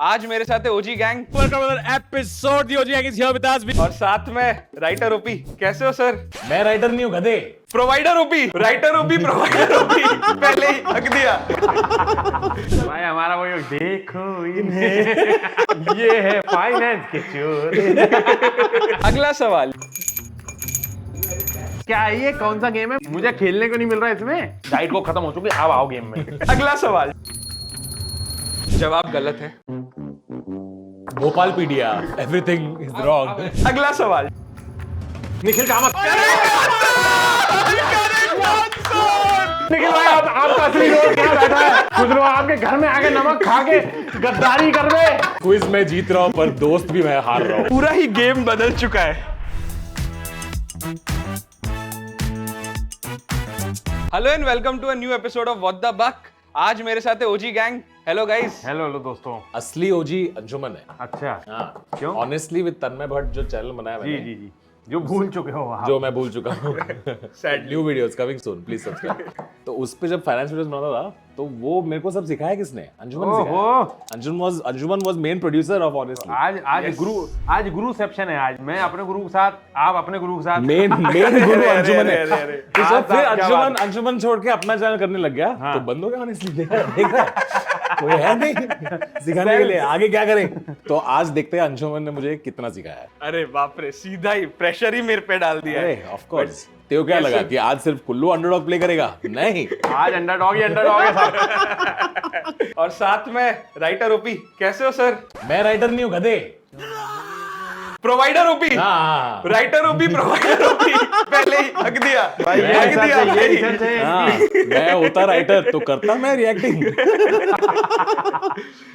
आज मेरे साथ है OG gang episode the OG is here with us और साथ में राइटर ओपी। कैसे हो सर? मैं राइटर नहीं हूं गधे। Provider OP, writer OP, provider OP पहले ही हक दिया। भाई हमारा वो देखो इन्हें ये है फाइनेंस के चोर। अगला सवाल, क्या ये कौन सा गेम है? मुझे खेलने को नहीं मिल रहा इसमें। डाइट को खत्म हो चुकी है, अब आओ गेम में। अगला सवाल, जवाब गलत है। Bhopal pedia everything is wrong. अगला सवाल, निखिल कामत। निखिल भाई आपका असली रोल क्या बैठा है? कुछ लोग आपके घर में आके नमक खा के गद्दारी कर रहे। क्विज में जीत रहा हूं पर दोस्त भी मैं हार रहा हूं। पूरा ही गेम बदल चुका है। Hello and welcome to a new episode of what the buck. आज मेरे साथ है OG gang. Hello guys. Hello hello दोस्तों। असली ओजी अंजुमन है। अच्छा हाँ, क्यों? ऑनेस्टली विद तन्मय भट्ट जो चैनल बनाया जी मैंने, जी जी जो भूल चुके हो आप। जो मैं भूल चुका हूँ। New videos coming soon, please subscribe. तो उस पे जब फाइनेंस वीडियोस बनाता था तो वो मेरे को सब सिखाया किसने? अंजुमन ने सिखाया। Anjuman was main producer of honestly. आज गुरु सेक्शन है। आज मैं अपने गुरु के साथ, आप अपने गुरु के साथ। मेन गुरु अंजुमन है। तो हाँ, जब फिर क्या बात है? अंजुमन छोड़ के अपना चैनल करने लग गया तो बंद हो गया ऑनेस्टली। देख रहा है कोई है नहीं सिखाने के लिए, आगे क्या करें। तो आज देखते हैं अंजुमन ने मुझे कितना सिखाया है। अरे बाप रे, सीधा ही प्रेशर ही मेरे पे डाल दिया है। Of course. तेरे को क्या लगा कि आज सिर्फ कुल्लू अंडरडॉग प्ले करेगा? नहीं, आज अंडरडॉग ही अंडरडॉग है साहब। और साथ में राइटर ओपी। कैसे हो सर? मैं राइटर नहीं हूं गधे। प्रोवाइडर ओपी, हाँ, राइटर ओपी, प्रोवाइडर ओपी पहले ही हक दिया। भाई ये हक दिया ये भाई। रिसर्च है। हाँ, मैं होता राइटर तो करता मैं reacting.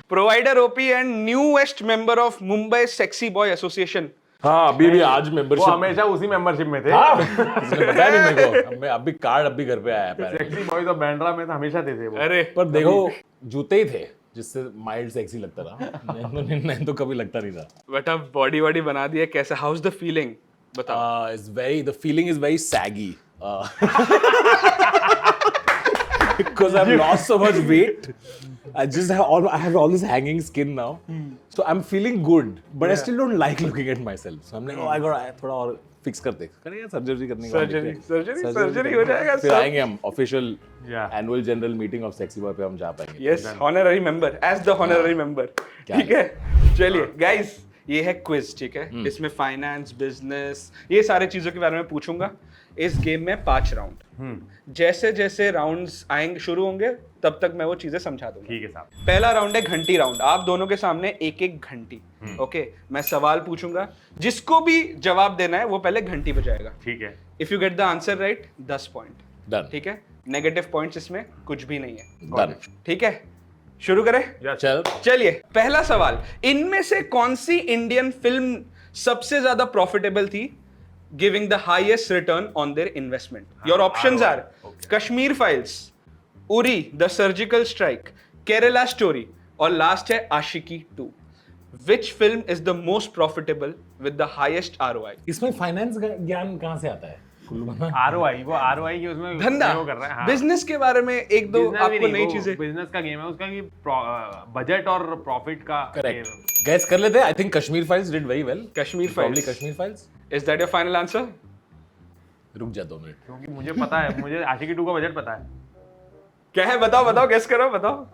Provider OP and newest member of Mumbai sexy boy association. हाँ, अभी आज वो मेंबरशिप। हमेशा उसी मेंबरशिप में थे। हाँ, किसने बताया नहीं मेरे को। मैं अभी कार्ड अभी घर पे आया है। सेक्सी बॉय तो बैंड्रा में तो हमेशा थे वो। अरे पर देखो, जूते ही थे जिससे माइल्ड सेक्सी लगता था। नहीं तो कभी लगता नहीं था। बेटा बॉडी वॉडी बना दिया। कैसा, हाउ इज द फीलिंग बताओ। The feeling is very saggy. Because I've lost so much weight. I have all this hanging skin now. So I'm feeling good, but I still don't like looking at myself. So I'm like, oh, I got थोड़ा और fix करते करेंगे, surgery करने का। Surgery हो जाएगा। फिर आएंगे हम official Yeah. Annual general meeting of sexy boy पे हम जा पाएंगे। Yes, honorary member, as the honorary member. ठीक है, चलिए गाइस, ये है क्विज। ठीक है, इसमें फाइनेंस, बिजनेस, ये सारे चीजों के बारे में पूछूंगा। इस गेम में 5 राउंड, जैसे जैसे राउंड्स आएंगे शुरू होंगे तब तक मैं वो चीजें समझा दूंगा। ठीक है साहब। पहला राउंड है घंटी राउंड। आप दोनों के सामने एक एक घंटी। ओके, मैं सवाल पूछूंगा, जिसको भी जवाब देना है वो पहले घंटी बजाएगा। ठीक है। If you get the answer right 10 point. Done. ठीक है, नेगेटिव पॉइंट्स इसमें कुछ भी नहीं है। डन। ठीक है, शुरू करें। चल। चलिए, पहला सवाल, इनमें से कौन सी इंडियन फिल्म सबसे ज्यादा प्रॉफिटेबल थी, giving the highest return on their investment? Your options are Kashmir Files, Uri the Surgical Strike, Kerala Story और लास्ट है Aashiqui 2। Which film is the most profitable with the highest ROI? इसमें फाइनेंस ज्ञान कहाँ से आता है? आरओआई की उसमें धंधा, वो कर रहा है। हाँ। बिजनेस के बारे में एक दो आपको नई चीजें। बिजनेस का गेम है उसका कि बजट और प्रॉफिट का करेक्ट। game। गैस कर लेते हैं। I think Kashmir files did very well. Kashmir Probably files. Kashmir files. Is that your final answer? रुक जा 2 मिनट। क्योंकि मुझे पता है, मुझे आशिकी 2 का बजट पता है। क्या है? बताओ, गेस करो, बताओ।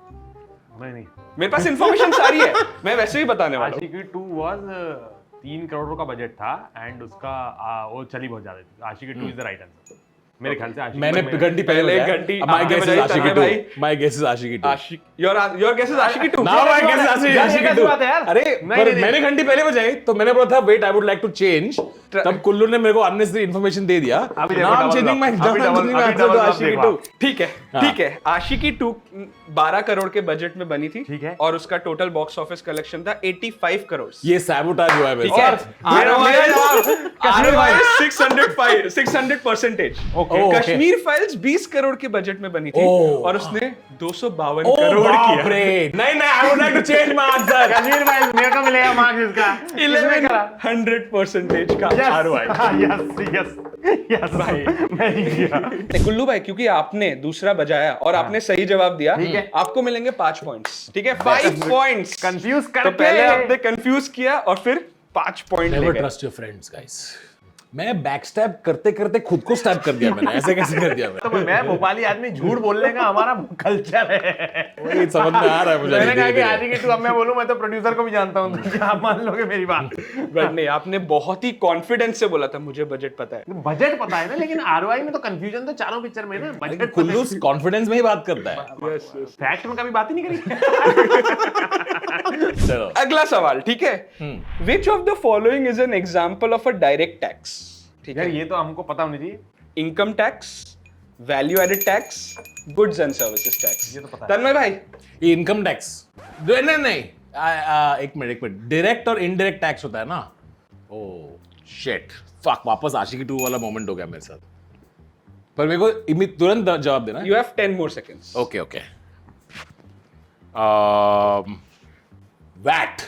नहीं मेरे पास इंफॉर्मेशन सारी है, मैं वैसे ही बताने वाला हूँ। आशिकी 2 वाज 3 करोड़ का बजट था एंड उसका वो चली बहुत ज्यादा थी। आशिकी 2 इज द राइट आंसर मेरे ख्याल से। मैंने घंटी पहले घंटी माय आपने गेस इज बजाई, आशिकी तन्मय भाई। 2। My guess is Aashiqui 2। Your guess is Aashiqui 2। Now my guess is ये आशिकी कैसी 2। बात है यार? अरे नहीं, पर नहीं, मैंने घंटी पहले बजाई तो मैंने बोला था wait I would like to change. तब कुल्लू ने मेरे को अननेसेसरी इंफॉर्मेशन दे दिया। अभी now I am changing my answer to Aashiqui 2। ठीक है, ठीक है। आशिकी 2 12 करोड़ के बजट में बनी थी। ठीक है। और उसका टोटल बॉक्स ऑफिस कलेक्शन था 85 करोड़। ये सैबोटाज हुआ है मेरे ठीक है, साथ। Kashmir ROI files 600 percentage. Okay. Kashmir files 20 crore के बजट में बनी थी Oh. और उसने 252 Oh, करोड़ बाप किया। रे। नहीं नहीं, I would like to change my answer. Kashmir files मेरे को मिलेगा मार्क्स इसका। किसने करा? 1100% का ROI। यस यस भाई मैं जीत गया। गुल्लू भाई, क्योंकि आपने दूसरा बजाया और आपने सही जवाब दिया, ठीक है। आपको मिलेंगे 5 पॉइंट्स। ठीक है, 5 पॉइंट्स। कंफ्यूज तो करके पहले आपने कंफ्यूज किया और फिर 5 पॉइंट ले Never गए। trust your friends, guys. मैं बैकस्टैब करते करते खुद को स्टैब कर दिया मैंने। ऐसे कैसे कर दिया तो मैं? मैं भोपाली आदमी झूठ बोलने का हमारा कल्चर है। वही समझ में आ रहा है मुझे। मैंने कहा कि धीरे-धीरे। आज की तू, अब मैं बोलूं मैं तो प्रोड्यूसर को भी जानता हूं, तो क्या आप मान लोगे मेरी बात? बट नहीं, आपने बहुत ही कॉन्फिडेंस से बोला था मुझे बजट पता है। बजट पता है ना, लेकिन आरओआई में तो कंफ्यूजन तो चारों पिक्चर में है ना। बजट कुल्लू कॉन्फिडेंस में ही बात करता है। फैक्ट में कभी बात ही नहीं करी। चलो अगला सवाल, ठीक है। Which of the following is an example of a direct tax? ठीक यार है, ये तो हमको पता होनी चाहिए। Income tax, value added tax, goods and services tax. ये तो पता है। तन्मय भाई, ये इनकम टैक्स। नहीं नहीं, एक मिनट। डायरेक्ट और इनडायरेक्ट टैक्स होता है ना। ओह शिट, फक, वापस आशिकी 2 वाला मोमेंट हो गया मेरे साथ। पर मेरे को तुरंत जवाब देना। You have 10 more seconds. Okay okay. VAT,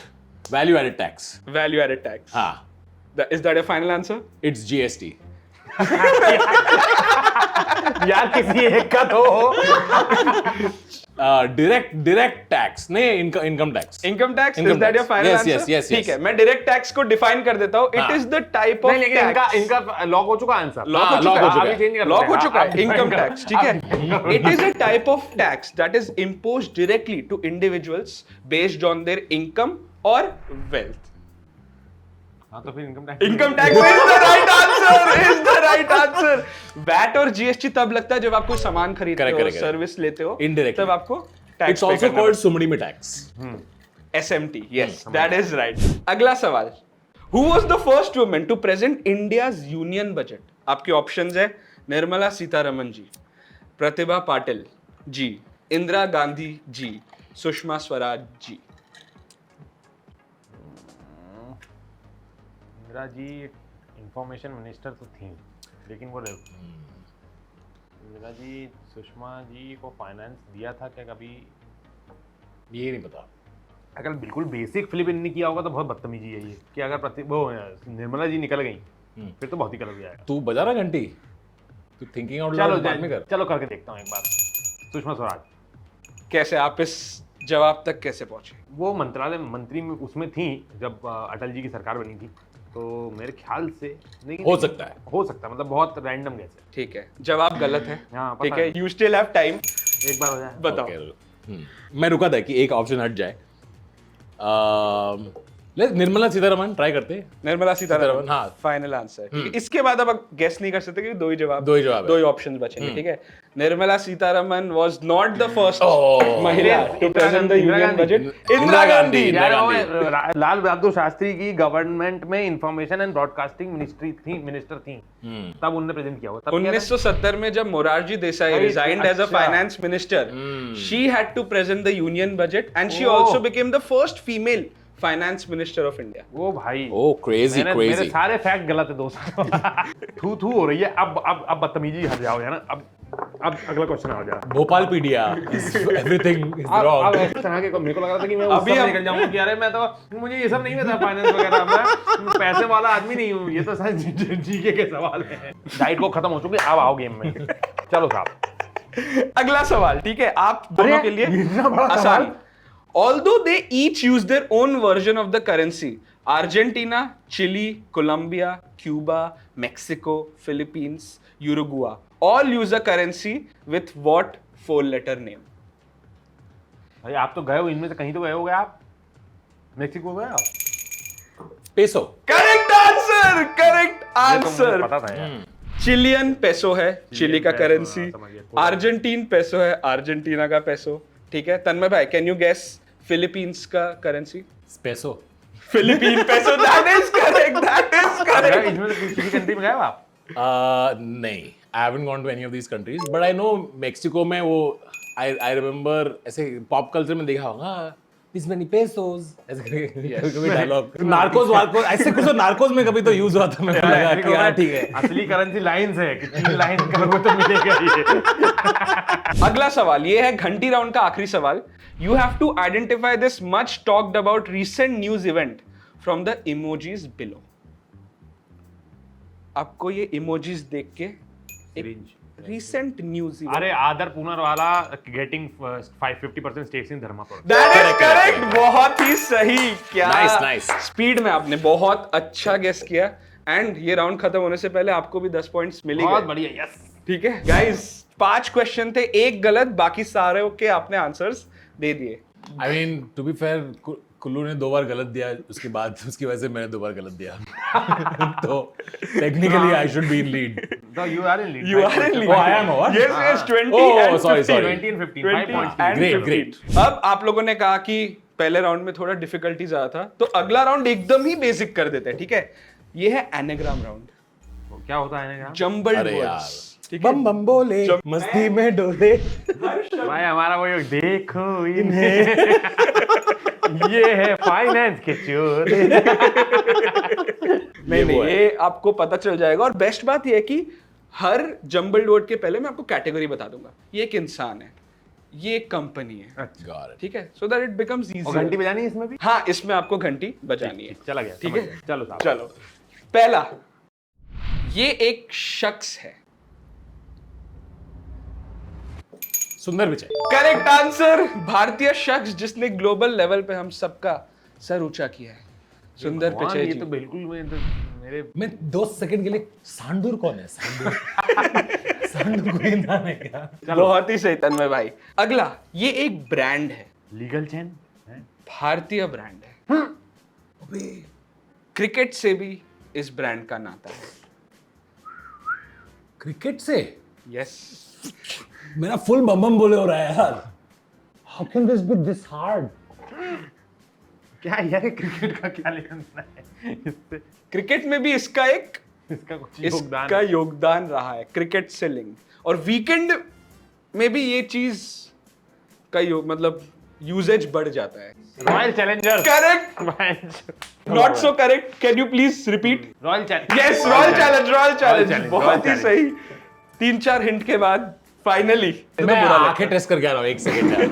value added tax. Value added tax. हाँ, Is that your final answer? It's GST। यार किसी एक का तो डायरेक्ट टैक्स नहीं, income tax. Income tax, Income is that your tax. Final Yes, answer? yes, yes, ठीक yes. है, मैं डायरेक्ट टैक्स को डिफाइन कर देता हूं। इट हाँ. इज द टाइप ऑफ नहीं, लेकिन इनका लॉक हो चुका आंसर। लॉक हाँ, हो चुका lock हो चुका है, है। चेंज कर लॉक हो चुका है। आप इनकम define टैक्स, ठीक है। It is a type of tax that is imposed directly to individuals based on their income or wealth. हाँ तो फिर income tax. Income tax is the right answer, is the right answer. VAT और GST तब लगता है जब आप कोई सामान खरीदते Correct, हो, correct, correct. सर्विस लेते हो, Indirectly. तब आपको टैक्स इट्स ऑल्सो कॉल्ड सुमड़ी में tax. SMT. Yes, that is right. अगला सवाल, Who was the first woman to present India's union budget? आपके ऑप्शंस है निर्मला सीतारमन जी, प्रतिभा पाटिल जी, इंदिरा गांधी जी, सुषमा स्वराज जी। इंदिरा जी इंफॉर्मेशन मिनिस्टर तो थी, लेकिन वो इंदिरा जी, सुषमा जी को फाइनेंस दिया था क्या कभी? ये नहीं पता। अगर बिल्कुल बेसिक फिलिप इनने किया होगा तो बहुत बदतमीजी है ये कि अगर वो निर्मला जी निकल गई फिर तो बहुत ही गलत हो जाएगा। तू बजा रहा घंटी? तू थिंकिंग आउट चलो लाउड बाद में कर। चलो करके देखता हूँ एक बार। सुषमा स्वराज। कैसे आप इस जवाब तक कैसे पहुंचे? वो मंत्रालय मंत्री में उसमें थी जब अटल जी की सरकार बनी थी, तो मेरे ख्याल से नहीं हो सकता है। हो सकता है, मतलब बहुत रैंडम गैस है। ठीक है, जवाब गलत है। हाँ, पता ठीक है, है। यू स्टिल हैव टाइम, एक बार हो जाए। बताओ। मैं रुका था कि एक ऑप्शन हट जाए। ले निर्मला सीतारमन ट्राई करते। निर्मला सीतारमन, सीतारमन, हाँ। Final answer. ठीक है, इसके बाद अब आप गेस नहीं कर सकते क्योंकि दो ही जवाब है। दो ही ऑप्शंस बचेंगे। ठीक है, Nirmala Sitharaman was not the first Oh. महिला to present the Indira union Gandhi. Budget. Indira Gandhi. Indira यार वो गांधी। लाल बहादुर शास्त्री की गवर्नमेंट में इंफॉर्मेशन एंड ब्रॉडकास्टिंग मिनिस्टर थी, तब उन्होंने प्रेजेंट किया हुआ। तब क्या था? 1970 में जब मोरारजी देसाई अरे, resigned as a अच्छा। finance minister, she had to present the union budget and she Oh. also became the first female finance minister of India. वो भाई ओ क्रेजी मेरे क्रेजी। सारे फैक्ट गलत है दोस्त। थू थू हो रही है। अब बदतमीजी हट जाओ, है ना। अब अगला क्वेश्चन आ जाए। भोपाल पीडिया एवरीथिंग इज अब रॉन्ग। इस तरह के मेरे को लग रहा था कि मैं अभी अभी हम- निकल जाऊंगा कि अरे मैं तो मुझे ये सब नहीं पता फाइनेंस वगैरह, मैं पैसे वाला आदमी नहीं हूँ। ये तो सर जीके के सवाल है। डाइट वो खत्म हो चुकी है, अब आओ गेम में। चलो साहब, अगला सवाल, ठीक है, आप दोनों के लिए इतना बड़ा आसान। सवाल? Although they each use their own version of the currency, Argentina, Chile, Colombia, Cuba, Mexico, Philippines, Uruguay all use a currency with what 4-letter name? भाई आप तो गए हो, इनमें से कहीं तो गए होगे आप। मेक्सिको गए आप? पेसो। Correct answer, correct ये तो मुझे answer. पता था यार। चिलियन पेसो है, चिली का पेसो, करेंसी। हाँ, समझ गया। अर्जेंटीन पेसो है, अर्जेंटीना का पेसो। ठीक है, तन्मय भाई, कैन यू गेस फिलीपींस का currency? Peso. Philippine peso, that is correct, that is गए करेक्ट। इसमें से किसी कंट्री में गए हो आप? नहीं, I haven't gone to any of these countries, but I know Mexico में वो आई रिमेंबर ऐसे पॉप कल्चर में देखा होगा, this many pesos ऐसे कभी डायलॉग नार्कोस वार्कोस ऐसे कुछ तो नार्कोस में कभी तो यूज हुआ था, मैं लगा कि यार ठीक है असली करेंसी लाइंस है कि 3 लाइन करोगे तो मिलेगा ये। अगला सवाल ये है घंटी राउंड का आखिरी सवाल। You have to identify this much talked about recent news event from the emojis below. आपको ये इमोजीज देख के रीसेंट न्यूज इवेंट, अरे Adar Poonawalla getting 50% stakes in Dharmapur. That is correct, बहुत ही सही। क्या नाइस स्पीड में आपने बहुत अच्छा गेस किया। एंड ये राउंड खत्म होने से पहले आपको भी 10 पॉइंट्स मिल ही बहुत गए। बढ़िया, यस। ठीक है गाइस, 5 क्वेश्चन थे, एक गलत, बाकी सारे के आपने आंसर्स दे दिए। I mean to be fair Kullu ने 2 बार गलत दिया, उसके बाद उसकी वजह से मैंने 2 बार गलत दिया तो technically I should be in lead. So you are in lead. You are in lead. Oh, I am what? Yes, yes, 20 Oh, and sorry, 15. sorry. 20 and 15, 20 5 points. and Great, 15. great. अब आप लोगों ने कहा कि पहले राउंड में थोड़ा difficulty ज्यादा था, तो अगला राउंड एकदम ही बेसिक कर देते हैं, ठीक है? ये है एनाग्राम राउंड। क्या होता है ना? जंबल्ड अरे वर्ड्स। यार बम बम बोले मस्ती में डोले भाई हमारा वो देखो इन्हें ये है फाइनेंस के चोर। नहीं, ये आपको पता चल जाएगा। और बेस्ट बात ये है कि हर जंबल्ड वर्ड के पहले मैं आपको कैटेगरी बता दूंगा। ये एक इंसान है, ये एक कंपनी है, ठीक है? So that it becomes easy. और घंटी बजानी है इसमें भी? हाँ, इसमें आपको घंटी बजानी है। चला गया, ठीक समझ है? गया। चलो साहब। चलो, पहला, ये एक शख्स है। सुंदर पिचाई। करेक्ट आंसर, भारतीय शख्स जिसने ग्लोबल लेवल पे हम सबका सर ऊंचा किया है, सुंदर भगवान, पिचाई ये जी। तो बिल्कुल मेरे मैं 2 सेकंड के लिए सांडूर कौन है? सांडूर सांडूर कोई नाम है क्या? बहुत ही सही तन्मय भाई। अगला, ये एक ब्रांड है, लीगल चैन है। भारतीय ब्रांड है। अबे, क्रिकेट से भी इस ब्रांड का नाता है। क्रिकेट से? यस, मेरा फुल बम बम बोले हो रहा है यार। How can this be this hard? क्या यार, क्रिकेट का क्या लेना है इससे? क्रिकेट में भी इसका कुछ योगदान इसका है। योगदान रहा है, क्रिकेट से लिंक। और वीकेंड में भी ये चीज का मतलब यूजेज बढ़ जाता है। Royal challenger. Correct, not so correct, can you please repeat? Royal challenge. Yes, royal challenge, royal challenge. challenge, बहुत ही royal सही। 3-4 हिंट के बाद फाइनली मैं आंखें टेस्ट करके आ रहा हूँ, 1 सेकंड यार।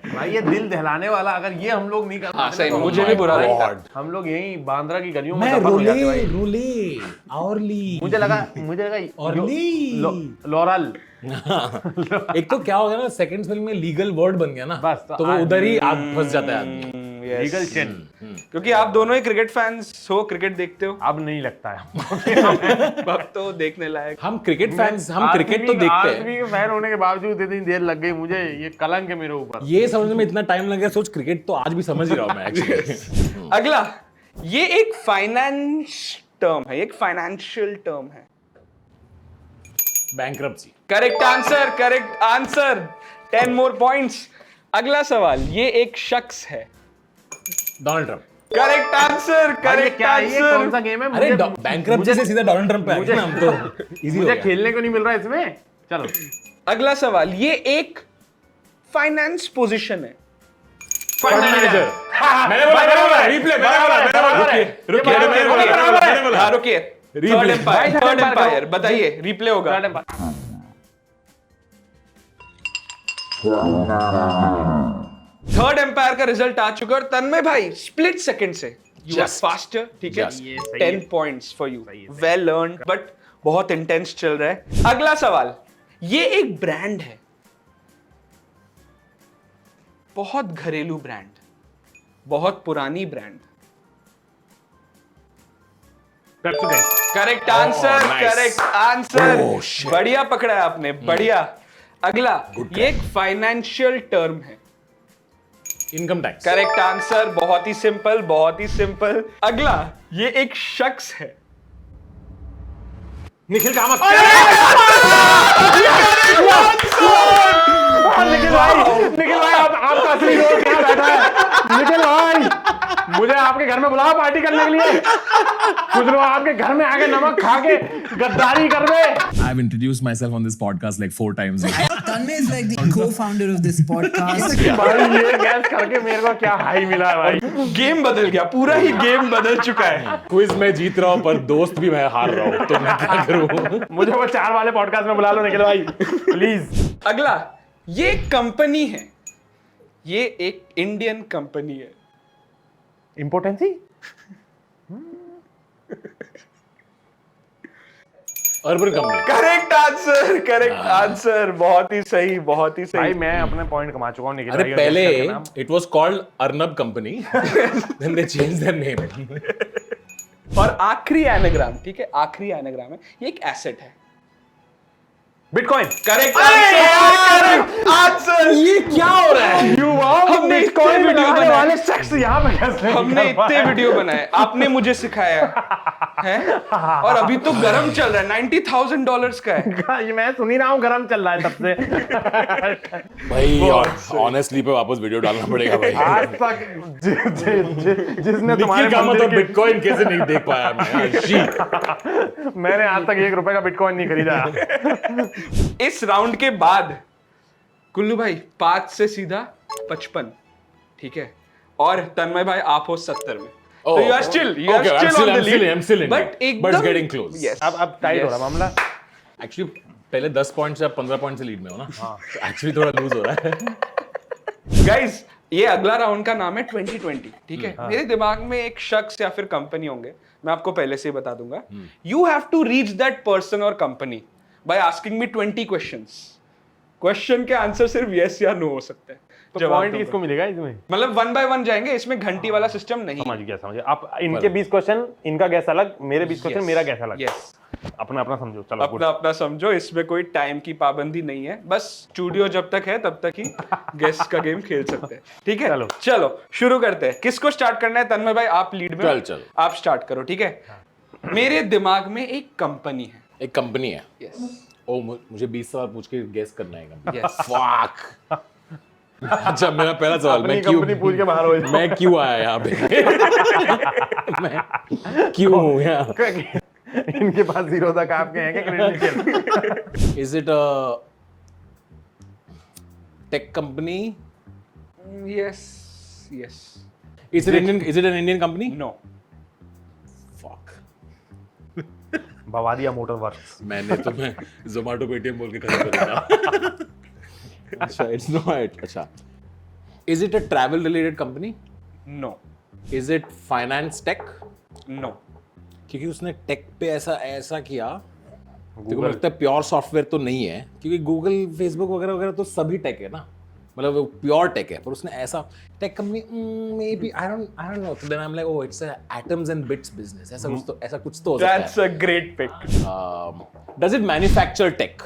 भाई ये दिल दहलाने वाला, अगर ये हम लोग नहीं कर पाते सही, ना, तो मुझे भी बुरा भाई, लगा। हम लोग यही बांद्रा की गलियों में मैं दफन हो जाते भाई। रोले औरली मुझे लगा औरली लॉरल। एक तो क्या हो गया ना, सेकंड फिल्म में लीगल वर्ड बन गया ना, बस, तो वो उधर ही आग फंस जाता है आदमी। लीगल चैन। क्योंकि आप दोनों ही क्रिकेट फैंस हो, क्रिकेट देखते हो। अब नहीं लगता है अब तो देखने लायक। हम क्रिकेट फैंस, हम क्रिकेट तो देखते हैं। आरसीबी के फैन होने के बावजूद इतनी देर लग गई मुझे, ये कलंक है मेरे ऊपर। ये समझने में इतना टाइम लग गया, सोच क्रिकेट तो आज भी समझ ही रहा हूँ मैं एक्चुअली। अगला, ये एक फाइनेंस टर्म है, एक फाइनेंशियल टर्म है। Bankruptcy. Correct answer, correct answer. 10 more points. अगला सवाल, ये एक शख्स है। Donald Trump. Correct answer, correct क्या है ये, कौन सा आंसर। गेम है? अरे मुझे बैंक्रप्सी से सीधा डोनाल्ड ट्रम्प पे आ गया ना, हम तो इजी हो मुझे गया। खेलने को नहीं मिल रहा इसमें। चलो अगला सवाल, ये एक फाइनेंस पोजीशन है। Fund manager. मैंने बोला रिप्ले, मैंने बोला रुकिए। थर्ड एम्पायर, थर्ड एम्पायर बताइए, रिप्ले होगा। थर्ड एम्पायर का रिजल्ट आ चुका है और तन्मय भाई स्प्लिट सेकंड से यू आर Just. फास्टर, ठीक है? ये सही है। 10 पॉइंट्स फॉर यू, सही है। वेल अर्न्ड, बट बहुत इंटेंस चल रहा है। अगला सवाल, ये एक ब्रांड है, बहुत घरेलू ब्रांड, बहुत पुरानी brand. Correct answer, nice. Correct answer. Oh, shit. बढ़िया पकड़ा है आपने, बढ़िया। अगला, ये एक फाइनेंशियल टर्म है। Income tax. करेक्ट आंसर, बहुत ही सिंपल, बहुत ही सिंपल। अगला, ये एक शख्स है। निखिल कामत। निखिल भाई, आपका असली दोस्त यहाँ बैठा है। निखिल भाई, मुझे आपके घर में बुलाओ पार्टी करने के लिए। कुछ लोग आपके घर में आके नमक खा के गद्दारी कर रहे। I've introduced myself on this podcast like 4 times. Tanmay is like the co-founder of this podcast. भाई ये गैस करके मेरे को क्या हाई मिला है भाई। गेम बदल गया, पूरा ही गेम बदल चुका है। क्विज में जीत रहा हूँ पर दोस्त भी मैं हार रहा हूँ, तो मैं क्या करूँ? मुझे वो 4 वाले पॉडकास्ट में बुला लो निखिल भाई प्लीज। अगला, ये कंपनी है, ये एक इंडियन कंपनी है। Impotency urban company. Correct answer, correct answer, बहुत ही सही, बहुत ही भाई सही। मैं अपने पॉइंट कमा चुका हूँ निखिल अरे भाई का पहले guess करके नाम। it was called Arnab company, then they changed their name. और आखिरी एनाग्राम, ठीक है, आखिरी एनाग्राम है, ये एक एसेट है। Bitcoin. Correct answer, correct answer. ये क्या हो रहा है? हमने इतने वीडियो बनाए, वाले शख्स यहाँ पे कैसे हमने निकल पाए? इतने वीडियो बनाए, आपने मुझे सिखाया है, और अभी तो गरम चल रहा है, $90,000 का है। ये मैं सुन ही रहा हूँ गरम चल रहा है तब से। भाई ऑनेस्टली पे वापस वीडियो डालना पड़ेगा भाई। आज तक जिसने तुम्हारे निखिल का मंदिर मतलब बिटकॉइन कैसे नहीं देख पाया मैं? मैंने आज तक ₹1 का बिटकॉइन नहीं खरीदा। इस राउंड के बाद कुल्लू भाई 5 से सीधा 55, ठीक है, और तन्मय भाई आप हो 70 में। तो you are still okay, I'm still in but it. एकदम But it's getting close. Yes. अब टाइट हो रहा मामला। एक्चुअली पहले 10 पॉइंट से अब 15 पॉइंट से लीड में हो ना, तो एक्चुअली थोड़ा लूज हो रहा है। गाइस, ये अगला राउंड का नाम है 2020, ठीक है। मेरे दिमाग में एक शख्स या फिर कंपनी होंगे, मैं आपको पहले से ही बता दूंगा। You have to reach that person और company by asking me 20 questions. Question के आंसर सिर्फ यस या नो हो सकते हैं। तो जवाब पॉइंट दूंगा। इसको मिलेगा इसमें। मतलब 1 बाय 1 जाएंगे, इसमें घंटी वाला सिस्टम नहीं। समझ गया समझ गया। आप इनके 20 क्वेश्चन, इनका गैस अलग, मेरे 20 क्वेश्चन, मेरा गैस अलग। यस, अपना अपना समझो। चलो अपना अपना समझो, इसमें कोई टाइम की पाबंदी नहीं है, बस स्टूडियो जब तक है तब तक ही गेस्ट का गेम खेल सकते हैं, ठीक है। चलो। चलो शुरू करते हैं। किसको स्टार्ट करना है? तन्मय भाई आप लीड में, चल। आप स्टार्ट करो, ठीक है। मेरे दिमाग में एक कंपनी है। एक कंपनी है। यस ओ मुझे 20 सवाल पूछ के गेस करना है कंपनी। यस। फक। अच्छा मेरा पहला सवाल, अपनी मैं क्यों कंपनी पूछ के बाहर हो जाओ। मैं क्यों आया यहाँ पे? मैं क्यों हूँ यहाँ? इनके पास 0 तक आपके हैं क्या credential? Is it a tech company? Yes yes. Is it Indian? Is it an Indian company? No. Fuck. Bavaria motor works. मैंने तो मैं Zomato Paytm बोल के खत्म कर दिया। अच्छा, it's not. अच्छा. Is it a travel related company? No. Is it finance tech? No. क्योंकि उसने टेक पे ऐसा किया, तो मुझे लगता है प्योर सॉफ्टवेयर तो नहीं है, क्योंकि गूगल फेसबुक वगैरह वगैरह तो सभी टेक है ना, मतलब वो प्योर टेक है, पर उसने ऐसा tech company may be I don't know, तो then I am like oh it's atoms and bits business, ऐसा कुछ तो हो सकता दैट्स अ ग्रेट पिक। है। Does it manufacture tech?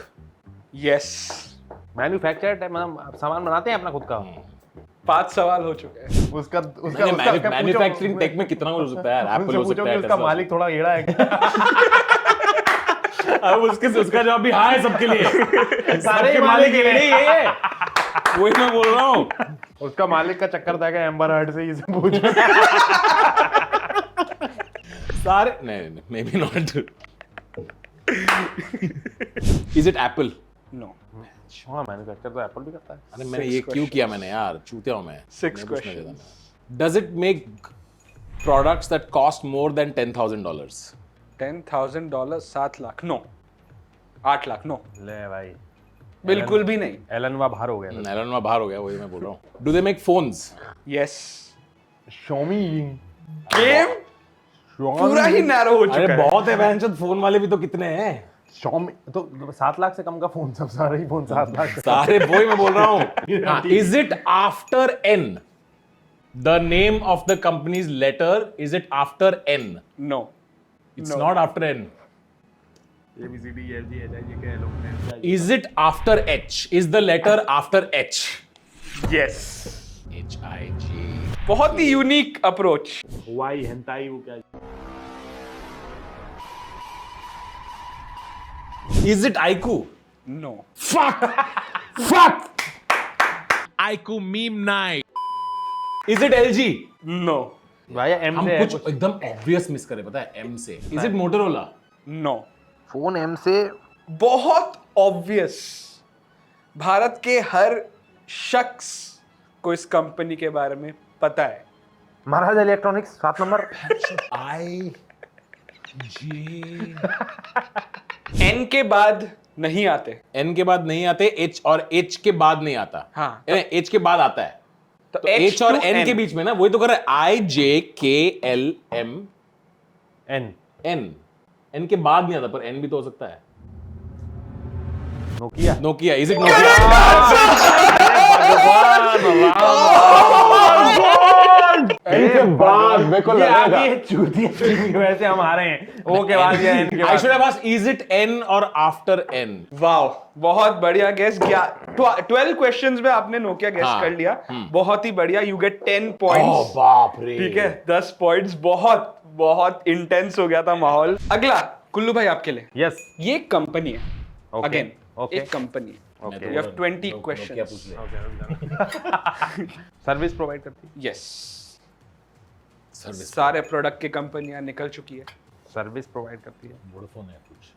Yes. Manufactured मतलब सामान बनाते हैं अपना खुद का। 5 सवाल हो चुके हैं। उसका मैन्युफैक्चरिंग टेक में कितना हो सकता है यार? एप्पल हो सकता है, उसका मालिक थोड़ा येड़ा है। अब उसका जवाब भी हाँ है सबके लिए। सारे मालिक येड़े ही है, वही मैं बोल रहा हूँ। उसका मालिक का चक्कर था कि एम्बर हर्ड से इसे पूछ। सारे नहीं may be not. Is it Apple? No. हाँ मैन्युफैक्चर तो एप्पल भी करता है। अरे मैंने ये क्यों किया मैंने यार, चूतिया हूं मैं। 6 questions. Does it make products that cost more than $10,000? $10,000 7 lakh? No. 8 lakh? No. ले भाई बिल्कुल भी नहीं। एलन वा बाहर हो गया। एलन में बाहर हो गया, वही मैं बोल रहा हूँ। Do they make phones? Yes. Xiaomi game पूरा ही नैरो हो चुका अरे है। बहुत है बहनचोद, फोन वाले भी तो कितने हैं। Xiaomi तो 7 लाख से कम का फोन, सब सारे ही फोन 7 लाख। सारे वही मैं बोल रहा हूँ। Is it after N? The name of the company's letter, is it after N? No. It's No. not after N. ABCD EFG HI के लोग। Is it after H? Is the letter after H? Yes. HIG. बहुत ही unique approach. Why hentai वो क्या? Is it Aiku? No. Fuck! Fuck! Aiku meme night. Is it LG? No. भैया M हम से है कुछ एकदम ऑब्वियस मिस करे, पता है, एम से. Is it Motorola? No. Phone M से. बहुत ऑब्वियस. भारत के हर शख्स को इस कंपनी के बारे में पता है. महाराज इलेक्ट्रॉनिक्स 7 नंबर. आई जी. एन के बाद नहीं आते. एन के बाद नहीं आते, एच और एच के बाद नहीं आता. हाँ. एच के बाद आता है. तो तो एच और to एन N. के बीच में ना, वही तो कर रहा है. I J K L M N. N. N के बाद नहीं आता, पर एन भी तो हो सकता है. Nokia. Nokia. Is it Nokia? N के बाद मेरे को लगा ये चूतिया की वजह हम हारे हैं. ओ के बाद या एन के I should बाद. have asked, is it N or after N? वाह, बहुत बढ़िया गेस. 12 क्वेश्चंस में आपने नोकिया गेस हाँ. कर लिया. बहुत ही बढ़िया. You get 10 points. बाप रे. ठीक है, 10 पॉइंट्स. बहुत बहुत इंटेंस हो गया था माहौल. अगला कुल्लू भाई आपके लिए. यस. ये कंपनी है. Okay. Again Okay. एक कंपनी है. Okay. You have 20 questions. Service provide करती है. यस. सर्विस. सारे प्रोडक्ट की कंपनियां निकल चुकी है. सर्विस प्रोवाइड करती है. वोडाफोन है कुछ.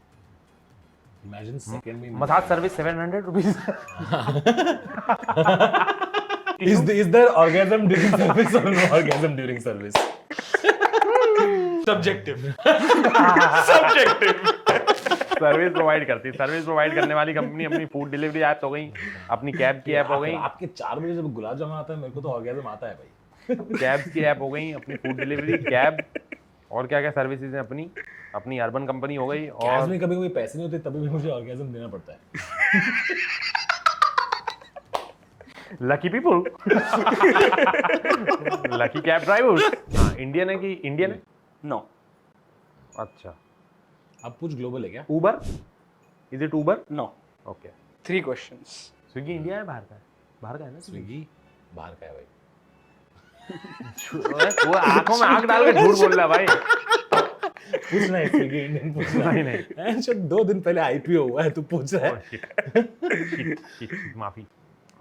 Imagine second में. Massage service 700 rupees. Is there orgasm during service or no orgasm during service? Subjective. Subjective. Service provide करती है. सर्विस प्रोवाइड करने वाली कंपनी अपनी फूड डिलीवरी ऐप हो गई, अपनी कैब की ऐप हो गई. आपके 4 बजे जब गुलाब जामुन आता है, मेरे को तो orgasm आता है भाई. कैब्स की ऐप हो गई, अपनी फूड डिलीवरी कैब, और क्या क्या सर्विसेज हैं अपनी. अपनी अर्बन कंपनी हो गई. Cabs और में कभी कभी पैसे नहीं होते, तभी भी मुझे orgasm देना पड़ता है. Lucky people. Lucky cab drivers. हाँ, इंडियन है कि इंडियन है? नो. अच्छा. अब कुछ ग्लोबल है क्या? Uber. Is it Uber? No. Okay. 3 questions. Swiggy India है बाहर का है? बाहर का है ना स्विगी बाहर का है भाई. वो आंखों में आंख डाल के झूठ बोल रहा है भाई. पूछना है स्विगी इंडियन पूछना. नहीं नहीं. है. 2 दिन पहले आईपीओ हुआ है, तू पूछ रहा है. शिट, माफी.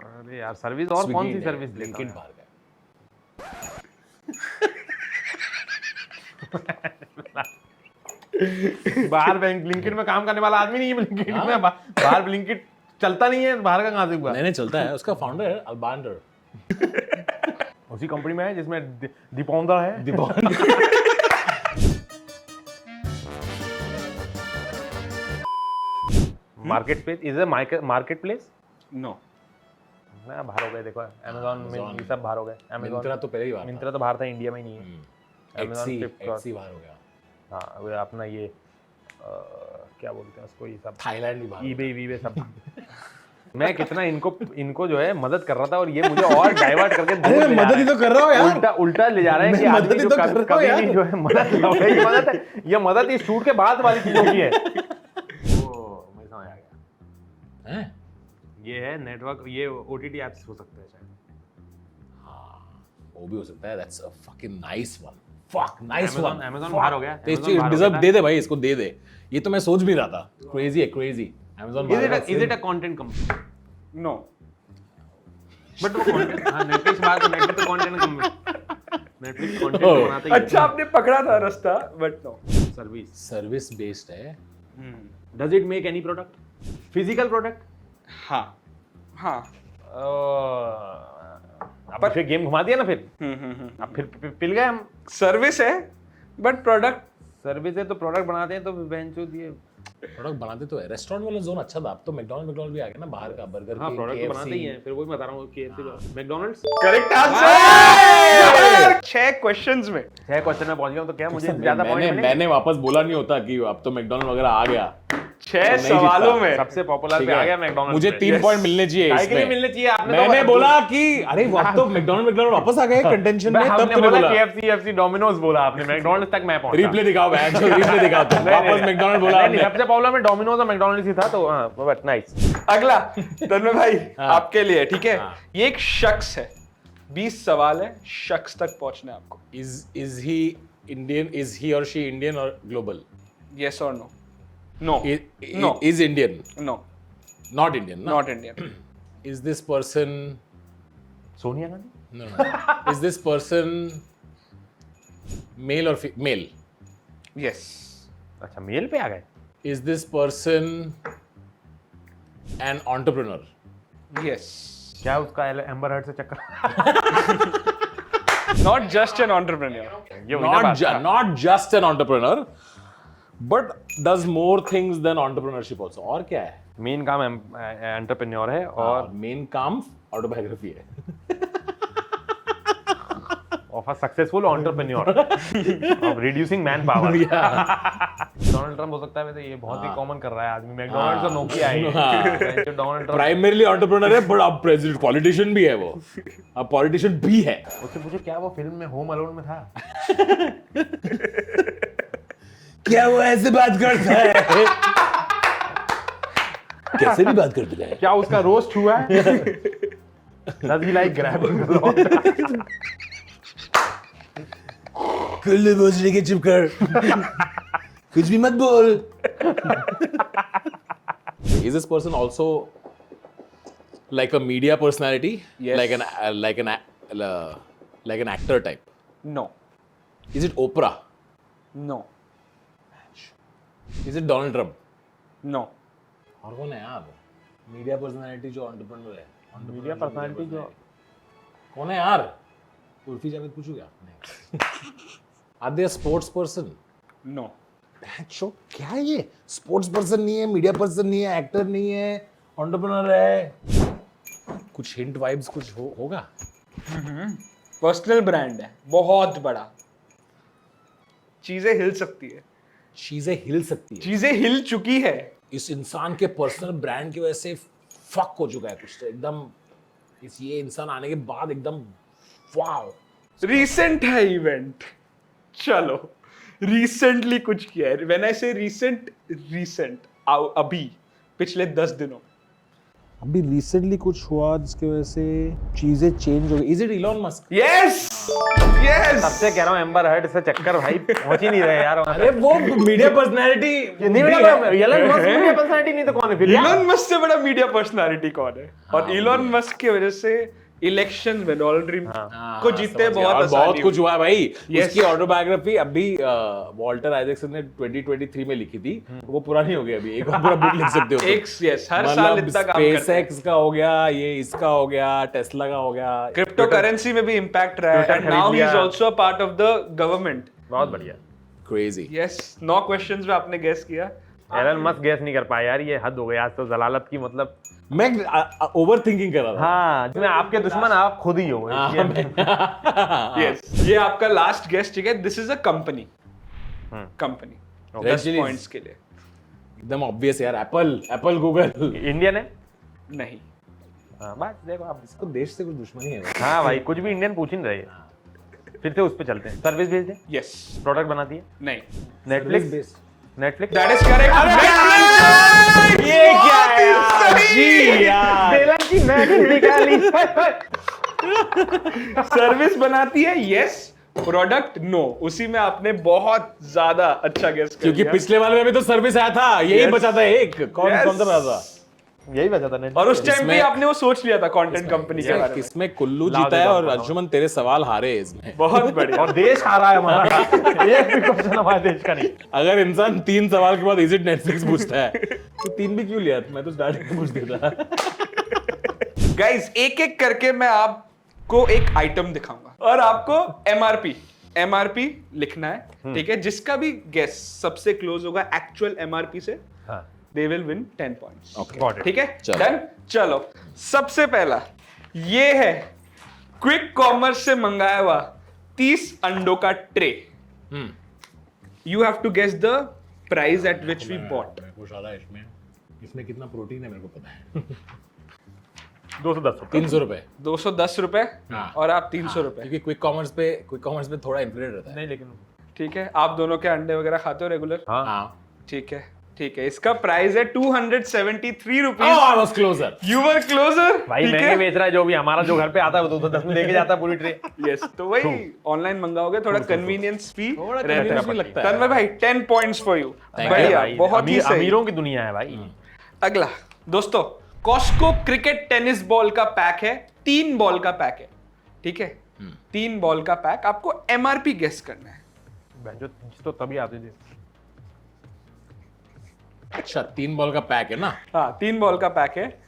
अरे यार, सर्विस और कौन सी सर्विस लेता लिंक्डइन है? बाहर का है. बाहर ब्लिंकिट में काम करने वाला आदमी नहीं है. ब्लिंकिट में बाहर ब्लिंकिट चलता नहीं है. बाहर का कहाँ से हुआ? नहीं चलता है. उसका फाउंडर है अल्बांडर. उसी कंपनी में है जिसमें दीपोंदा है. Marketplace. Is a marketplace? No. ना, बाहर हो गए. देखो Amazon में ये सब बाहर हो गए. मिंत्रा तो पहले ही बाहर था. मिंत्रा तो बाहर था, इंडिया में ही नहीं है. Amazon, Flipkart. एक्सी बाहर हो गया. हाँ, वो अपना ये क्या बोलते हैं उसको, ये सब थाईलैंड भी बाहर. ईबे सब. मैं कितना इनको जो है मदद कर रहा था, और ये मुझे और डाइवर्ट करके दूर ले जा मदद रहे ही हैं. तो कर रहा हूँ यार. उल्टा ले जा रहे हैं कि मैं आदमी मदद ही जो तो कर रहा हूँ कभी यार. भी जो है मदद है. ये मदद इस शूट के बाद वाली चीजों की है. वो मुझे समझ आ गया. हैं? ये है नेटवर्क. ये ओटीटी एप्स हो सकते हैं शायद. वो भी हो सकता है. That's a fucking nice one. Fuck nice one. Amazon बाहर हो गया. डिजर्व दे दे भाई, इसको दे दे. ये तो मैं सोच भी रहा था. क्रेजी है, crazy. Amazon is it a content company? No. But वो कंटेंट. हां, नेटफ्लिक्स बाहर तो नेटफ्लिक्स तो कंटेंट कंपनी. नेटफ्लिक्स कंटेंट बनाता ही है. अच्छा, आपने पकड़ा था रास्ता, बट नो. सर्विस बेस्ड है. Does it make any product? Physical product? हाँ. हाँ. अब फिर गेम घुमा दिया ना. फिर अब फिर पिल गए हम. सर्विस है, बट प्रोडक्ट. सर्विस है तो प्रोडक्ट बनाते हैं, तो बेंचो दिए. प्रोडक्ट बनाते तो है. रेस्टोरेंट वाला जोन अच्छा था. अब तो मैकडॉनल्ड्स भी आ गया ना बाहर का. बर्गर हाँ, किंग, प्रोडक्ट तो KFC. बनाते ही हैं. फिर वही बता रहा हूँ, KFC, McDonald's. Correct answer. 6 questions में 6 क्वेश्चन में पहुंच गया हूं, तो क्या मुझे ज्यादा पॉइंट मिलेंगे? मैंने वापस बोला नहीं होता कि अब तो मैकडॉनल्ड वगैरह आ गया. 6 सवालों में सबसे पॉपुलर ठीक पे आ है. गया मैकडॉनल्ड्स. मुझे 3 पॉइंट मिलने चाहिए काहे के लिए इसमें. मिलने चाहिए? आपने मैंने बोला कि अरे वो अब तो मैकडॉनल्ड वापस आ गए कंटेंशन में. तब हमने तूने बोला बोला KFC डोमिनोज बोला आपने. मैकडॉनल्ड्स तक मैं पहुंचा. रिप्ले दिखाओ बहन. रिप्ले दिखाओ. वापस मैकडॉनल्ड बोला नहीं, सबसे पॉपुलर में डोमिनोज और मैकडॉनल्ड्स ही था. तो हां, बट नाइस. अगला तन्मय भाई आपके लिए. ठीक है. हाँ. ये एक शख्स है. 20 सवाल है. शख्स तक पहुंचना है आपको. Is he Indian? Is he or she Indian or global? Yes or no? No. No. Is Indian? No. Not Indian. No. Not Indian. Is this person? Sonia Gandhi? No. Is this person male और male. Yes. अच्छा male पे आ गए. Is this person an entrepreneur? Yes. क्या उसका amber heard से चक्कर? Not just an entrepreneur. ये हुई ना बात. Not just an entrepreneur, but does more things than entrepreneurship also. और क्या है? मेन काम एंटरप्रेन्योर है और मेन काम ऑटोबायोग्राफी है. Of a successful entrepreneur of reducing man power. Donald Trump हो सकता है वैसे, ये बहुत ही कॉमन कर रहा है आदमी. मैकडॉनल्ड्स और नोकिया है. डोनाल्ड ट्रम्प प्राइमरली एंटरप्रेन्योर है, बट अब प्रेसिडेंट पॉलिटिशियन भी है वो. अब पॉलिटिशियन भी है. उससे पूछे क्या वो फिल्म में होम अलोन में था? क्या वो ऐसे बात करता है? कैसे भी बात करते हैं. क्या उसका रोस्ट हुआ है? Does he like grabbing the law? Kullu भोसड़ी के चुप कर. कुछ भी मत बोल. Is this person also like a media personality? Yes. Like an actor type? No. Is it Oprah? No. Is it Donald Trump? No. और कौन है यार? मीडिया पर्सनालिटी जो एंटरप्रेन्योर है. मीडिया पर्सनालिटी जो कौन है यार? उर्फी जावेद पूछू क्या? Are they a sports person? No. Show क्या है ये? स्पोर्ट्स पर्सन नहीं है, मीडिया पर्सन नहीं है, एक्टर नहीं है, एंटरप्रेन्योर है. कुछ हिंट वाइब्स कुछ होगा. पर्सनल ब्रांड है, बहुत बड़ा. चीजें हिल सकती है. चीजें हिल सकती है. चीजें हिल चुकी है. इस इंसान के पर्सनल ब्रांड की वजह से फक हो चुका है कुछ तो एकदम. ये इंसान आने के बाद एकदम वाओ. रिसेंट है इवेंट. चलो रिसेंटली कुछ किया है. व्हेन आई से रिसेंट अभी पिछले 10 दिनों. अभी रिसेंटली कुछ हुआ जिसकी वजह से चीजें चेंज हो गई. Is it Elon Musk? Yes yes. सबसे कह रहा हूँ एम्बर हर्ड से चक्कर भाई पहुंच ही नहीं रहे यार. अरे वो मीडिया पर्सनालिटी नहीं एलन मस्क मीडिया पर्सनालिटी नहीं तो कौन है फिर? इलॉन मस्क से बड़ा मीडिया पर्सनालिटी कौन है? और इलॉन मस्क की वजह से इलेक्शन में डोनाल्ड ट्रम्प को जीतते बहुत कुछ हुआ है भाई. Yes. उसकी ऑटोबायोग्राफी अभी वॉल्टर आइजैक्सन ने 2023 में लिखी थी. वो पुरानी हो गई अभी. एक और पूरा बुक लिख सकते हो. एक यस हर साल इतना काम करते हैं. SpaceX का हो गया, ये इसका हो गया, टेस्ला का हो गया. क्रिप्टो करेंसी में भी इंपैक्ट रहा है. And now he is also a part of the government. बहुत बढ़िया. क्रेजी. यस 9 क्वेश्चंस में आपने गेस किया. एलन मस्क गैस नहीं कर पाया यार. ये हद हो गई आज तो. जलालत की मतलब मैं ओवर थिंकिंग कर रहा था. हाँ जिसमें आपके दुश्मन आप खुद ही हो. यस ये आपका लास्ट गेस. ठीक है. This is a company. Company 10 Chili's. Points के लिए. एकदम ऑब्वियस यार. Apple Google. इंडियन है. नहीं. हाँ बस देखो आप. इसको देश से कुछ दुश्मनी है. हाँ भाई कुछ भी इंडियन पूछ ही नहीं रहे. फिर से उस पे चलते हैं. सर्विस भेज दे. यस. प्रोडक्ट बनाती है. नहीं. Netflix. Netflix that is correct. ये क्या है यार? जी यार. की मैंने निकाली. सर्विस बनाती है. यस. Product no. उसी में आपने बहुत ज्यादा अच्छा गेस कर क्योंकि लिया. पिछले वाले में भी तो सर्विस आया था. यही Yes. बचा था एक. कौन Yes. कौन सा बचा था? यही बचा था. और उस टाइम पे इसमें- आपने वो सोच लिया था कंटेंट कंपनी के बारे में. किसमें कुल्लू लाओ जीता है देखो, और बताओ. अंशुमन तेरे सवाल हारे इसमें. बहुत बढ़िया. और देश हारा है हमारा. एक भी क्वेश्चन हमारे देश का नहीं. अगर इंसान 3 सवाल के बाद इज इट नेटफ्लिक्स पूछता है तो 3 भी क्यों लिया? मैं तो स्टार्टिंग में पूछ देता. गाइस एक एक करके मैं आपको एक आइटम दिखाऊंगा और आपको एमआरपी लिखना है. ठीक है. जिसका भी गेस सबसे क्लोज होगा एक्चुअल एमआरपी से हाँ. They will win 10 points. Got it. ठीक है. चलो. डन. चलो सबसे पहला ये है क्विक कॉमर्स से मंगाया हुआ 30 अंडों का tray. You have to guess the price at which we bought. इसमें कितना प्रोटीन है मेरे को पता है. 210 300 रुपए. 210 रुपए हाँ. और आप 300 रुपए. क्योंकि क्विक कॉमर्स पे थोड़ा इन्फ्लेट रहता है. नहीं लेकिन ठीक है. आप दोनों के अंडे वगैरह खाते हो रेगुलर? हाँ. ठीक है. ठीक है. इसका प्राइस है 273 Oh, rupees. I was closer. You were closer. भाई महंगे बेच रहा है जो भी. हमारा जो घर पे आता है वो 210 में लेके जाता है पूरी ट्रे. यस. तो वही ऑनलाइन मंगाओगे थोड़ा कन्वीनियंस फी थोड़ा रहता convenience है. भी लगता है. तन्मय भाई 10 points for you. Thank you. बढ़िया. भाई, बहुत ही सही. अमीरों की दुनिया है भाई. अगला दोस्तों कॉस्को क्रिकेट टेनिस बॉल का पैक है. 3 बॉल का पैक है. ठीक है. 3 बॉल का पैक. आपको एमआरपी गेस करना है. जो तो तभी आती थी। अच्छा 3 बॉल का पैक है ना? हाँ 3 बॉल का पैक है।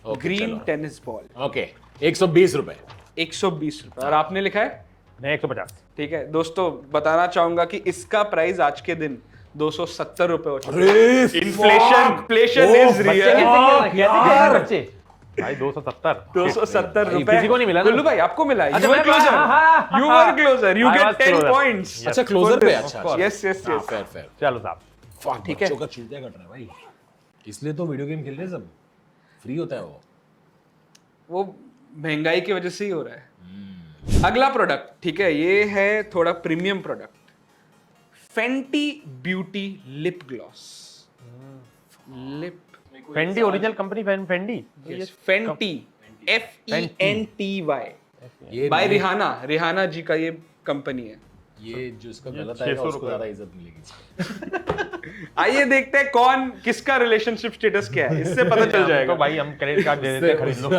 Okay, ग्रीन चलो। टेनिस बॉल ओके 120 रुपए। 120 रुपए। और आपने लिखा है? नहीं 150। ठीक है दोस्तों, बताना चाहूंगा कि इसका प्राइस आज के दिन 270 रुपए हो चुका है। अरे इन्फ्लेशन इज बच्चे रियल। कैसे खेल बच्चे भाई 270 270 भाई, रुपए किसी को नहीं मिला ना? गुल्लू भाई आपको मिला। अच्छा, यू वर मैं- क्लोजर, हाँ, you were closer, you I get was 10 closer. Points. अच्छा क्लोजर पे। अच्छा yes yes yes. Fair fair. चलो साहब। फक ठीक है। बच्चों का चूतिया कट रहा है भाई, इसलिए तो वीडियो गेम खेल रहे हैं सब, फ्री होता है वो। महंगाई की वजह से ही हो रहा है। अगला प्रोडक्ट, ठीक है, ये है थोड़ा premium product, Fenty beauty lip gloss. Lip Fendi original company Fendi. Fenty, FENTY ये बाय रिहाना जी का ये कंपनी है। ये जो इसका गलत आएगा 600 उसको ज्यादा इज्जत मिलेगी। आइए देखते हैं कौन किसका रिलेशनशिप स्टेटस क्या है, इससे पता चल जाएगा। तो भाई हम क्रेडिट कार्ड दे देते हैं, खरीद लो।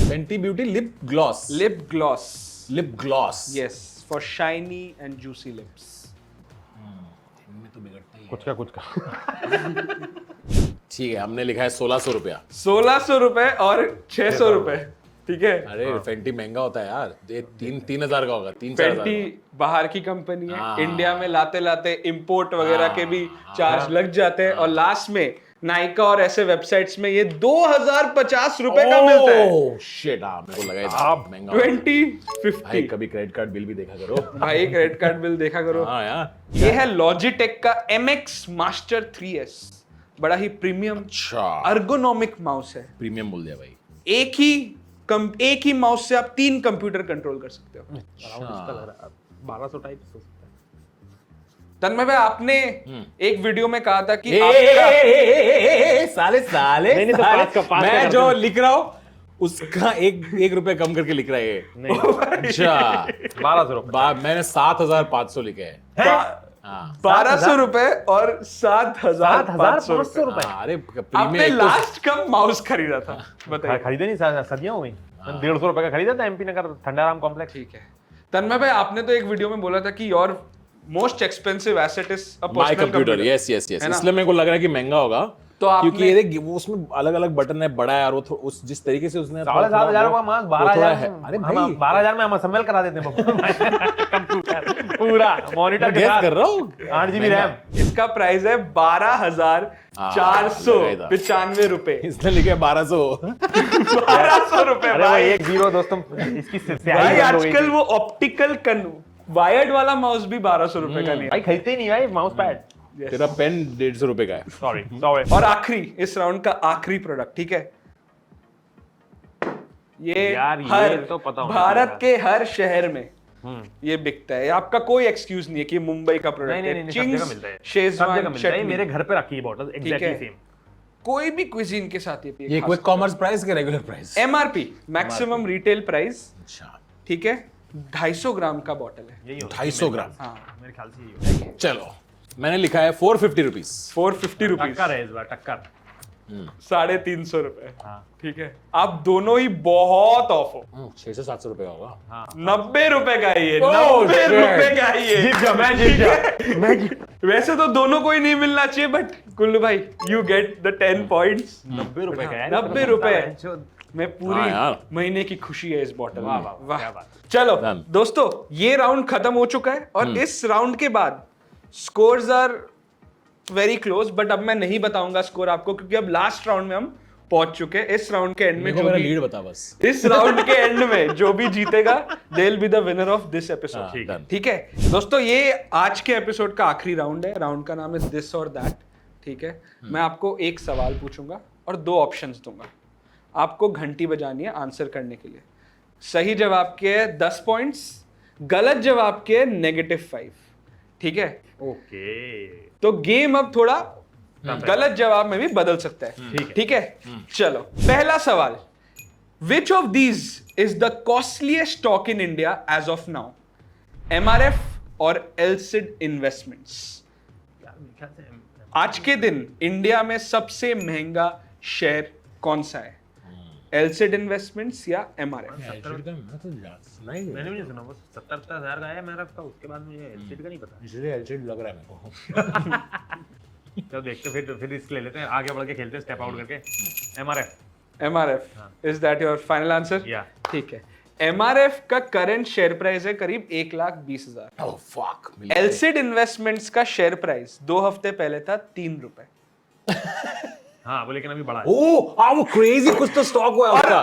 Fenty beauty lip gloss. Lip gloss, lip gloss. Yes, for shiny and juicy lips. इनमें तो बिगड़ता ही है। कुछ का ठीक है, हमने लिखा है 1600 रुपया। 1600 रुपए और 600 रुपए, ठीक है। अरे फेंटी महंगा होता है यार, ये 3,000 का होगा, 3-4 फेंटी हजार। बाहर की कंपनी है, हाँ। इंडिया में लाते लाते इंपोर्ट वगैरह के भी चार्ज लग जाते हैं, और लास्ट में नाइका और ऐसे वेबसाइट्स में ये 2050 रुपए का मिलता है। ओह शिट, हाँ मेरे को लगा ये था महंगा। 2050। भाई कभी क्रेडिट कार्ड बिल भी देखा करो। भाई क्रेडिट कार्ड बिल देखा करो। हाँ यार। ये है लॉजिटेक का MX Master 3S, बड़ा ही प्रीमियम अच्छा अर्गोनॉमिक माउस है। प्रीमियम बोल दिया भाई। एक ही माउस से आप 3 कंप्यूटर कंट्रोल कर सकते हो। 1200 टाइप हो सकता है। तन्मय भाई, आपने एक वीडियो में कहा था कि साले नहीं, तो पाँच का मैं कर जो दो। लिख रहा हूँ उसका एक रुपए कम करके लिख रहा है ये। नहीं अच्छा 1200 रुपए। मैंने 7,500 लिखे हैं। हाँ 1200 रुपए और 7,500 7,500 रुपए। रुपए। हाँ, अरे आपने प्रीमियम लास्ट कब माउस खरीदा था बताइए। खरीदे नहीं, सदियां हो गई। 150 रुपए का खरीदा था MP नगर ठंडाराम कॉम्प्लेक्स। ठीक है तन्मय भाई, आपने तो एक वीडियो में बोला था कि your most expensive asset is a my personal computer. Yes yes yes, इसलिए मेरे को लग रहा है कि महंगा होगा। तो आपने- क्योंकि ये देख वो उसमें अलग अलग बटन है, बड़ा है, और वो उस जिस तरीके से उसने 7,500 का मास्क 12,000 है। अरे भाई 12,000 में हम असेंबल करा देते हैं कंप्यूटर पूरा मॉनिटर के गैस साथ कर रहा हूँ 8 GB रैम। इसका प्राइस है 12,495 रुपए। इसने लिखे 1200। 1200 रुपए अरे वो भाई। एक जीरो दोस्तों इसकी भाई स्याही बंद हो गई आजकल थी। वो ऑप्टिकल वायर्ड वाला माउस भी 1200 रुपए का नहीं भाई खरीदते ही नहीं भाई माउस पैड। है। तेरा पेन 150 रुपए का है। सॉरी और आखिरी, इस राउंड का आखिरी प्रोडक्ट, ठीक है, ये यार, ये हर तो पता होना भारत के हर शहर में ये बिकता है। आपका कोई एक्सक्यूज नहीं है कि मुंबई का प्रोडक्ट नहीं है। नहीं सब जगह मिलता है। सब शेजवान जगह मिलता है। चटनी, मेरे घर पे रखी है बॉटल एग्जैक्टली है। सेम। कोई भी क्विजीन के साथ ये ये क्विक कॉमर्स प्राइस के regular price? MRP maximum retail price, अच्छा ठीक है, 250 ग्राम का बॉटल है। यही होता 250 ग्राम। हाँ, मेरे ख्याल से यही होता है। चलो मैंने लिखा है 450 रुपीज। 450 रुपीज, टक्कर है इस बार टक्कर। 350 रुपए, हाँ ठीक है। आप दोनों ही बहुत ऑफ हो। 600-700 रुपए का होगा। हाँ 90 रुपए का ही है, Oh, 90 shit. रुपए का ही है। जीत गया मैं जीत गया मैं जीत वैसे तो दोनों को ही नहीं मिलना चाहिए, बट कुल्लू भाई यू गेट द 10 पॉइंट्स। 90 रुपए का है 90 रुपए में हाँ पूरी यार। महीने की खुशी है इस बॉटल में। वाह, वाह, वाह, क्या बात। चलो Done. दोस्तों, ये राउंड खत्म हो चुका है, और इस राउंड के बाद scores are very close, but अब मैं नहीं बताऊंगा स्कोर आपको, क्योंकि अब लास्ट राउंड में हम पहुंच चुके हैं। इस राउंड के एंड में मेरे को जो मेरा भी लीड बता बस। इस राउंड के एंड में जो भी जीतेगा they will be the winner of this episode. ठीक है। ठीक है दोस्तों, ये आज के एपिसोड का आखिरी राउंड है। राउंड का नाम है दिस और दैट, ठीक है। मैं आपको एक सवाल पूछूंगा और 2 ऑप्शंस दूंगा। आपको घंटी बजानी है आंसर करने के लिए। सही जवाब के 10 पॉइंट्स, गलत जवाब के -5, ठीक है। ओके तो गेम अब थोड़ा गलत जवाब में भी बदल सकता है, ठीक है। चलो पहला सवाल, which of these is the costliest stock in India as of now? MRF और एलसिड इन्वेस्टमेंट्स। आज के दिन इंडिया में सबसे महंगा शेयर कौन सा है? एलसिड इन्वेस्टमेंट्स या एमआरएफ? मैंने भी नहीं सुना, बस 70,000 का है मेरा का, उसके बाद मुझे एलसीडी का नहीं पता। इसलिए एलसीडी लग रहा है मेरे को। चलो देखते फिर रिस्क ले लेते हैं, आगे बढ़ के खेलते हैं स्टेप आउट करके। MRF. MRF is that your final answer? या ठीक है, एमआरएफ का करंट शेयर प्राइस है करीब 1,20,000। Oh fuck. एलसिड इन्वेस्टमेंट्स का शेयर प्राइस 2 हफ्ते पहले था 3 रुपए। हाँ, वो लेकिन अभी बढ़ा है। ओह वो क्रेजी कुछ तो स्टॉक हुआ है और उसका।